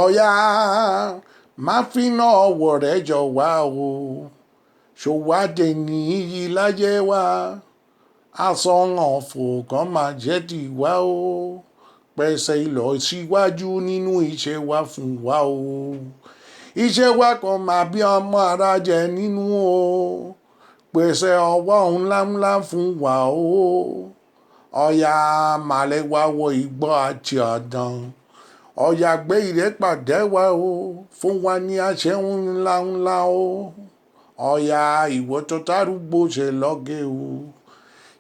ọ̀yá má finá ọwọ́ rẹ̀ jọ wá o ṣòwádé ní iyì láyé wa àsọ̀ràn fòkàn máa jẹ́ tiwa o pèsè ìlọsíwájú nínú iṣẹ́ wa fún wa o iṣẹ́ wa kan máa bí ọmọ ara jẹ nínú o pèsè ọwọ́ ńláńlá fún wa o ọ̀yá màlẹ́ wa wọ igbó àti ọ̀dàn ọ̀yá gbé ìrẹ́pàdé wa o fún wa ní àṣẹ ńláńlá o ọ̀yá ìwọ tó tárúgbó ṣe lọ́gẹ̀ o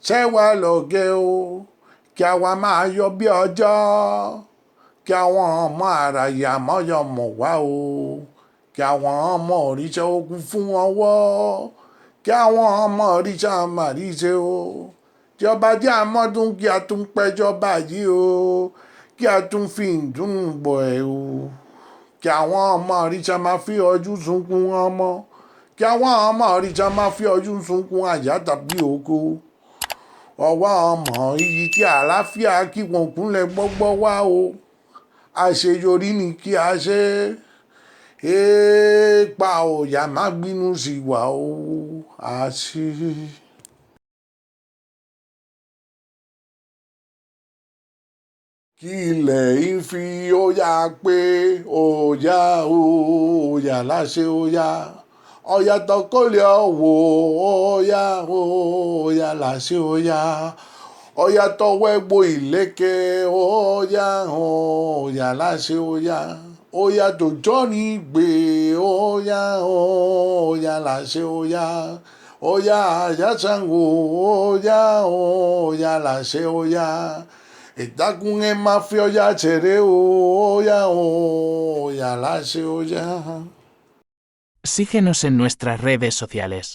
ṣé wà lọ́gẹ̀ o kí àwa máa yọ bí ọjọ́ kí àwọn ọmọ àràyà mọ́yọ̀ mọ̀ wá o kí àwọn ọmọ òrìṣà ogun fún ọwọ́ kí àwọn ọmọ òrìṣà màríṣe o jọba jẹ́ àmọ́dún kí a tún péjọ báyìí o kí a tún fi ìdùnnú bọ̀ ẹ́ o kí àwọn ọmọ òrìṣà máa fi ojú sunkún ọmọ kí àwọn ọmọ òrìṣà máa fi ojú sunkún àyà tàbí oko ọwọ́ ọmọ iyì tí àlàáfíà kí wọn kúnlẹ̀ gbọ́gbọ́ wá o àṣeyọrí ni kí a ṣe pa ọ̀yà má bínú sí wa o àṣẹ. kí ilẹ̀ yìí fi ọ̀yà pé ọ̀yà ọ̀yà láṣẹ ọ̀yà ọ̀yà tọkọlẹ̀ ọ̀wọ̀ ọ̀yà ọ̀yà láṣẹ ọ̀yà ọ̀yà tọwọ́ ẹ̀gbọ́ ìlẹ́kẹ̀ ọ̀yà ọ̀yà láṣẹ ọ̀yà ọ̀yà tòjọ́ ní gbé ọ̀yà ọ̀yà láṣẹ ọ̀yà ọ̀yà àyàṣàngó ọ̀yà ọ̀yà láṣẹ ọ̀yà ìdákun ẹ máa fi ọ̀yà tẹ̀rẹ̀ ọ̀yà ọ̀yà láṣẹ ọ̀yà. Síguenos en nuestras redes sociales.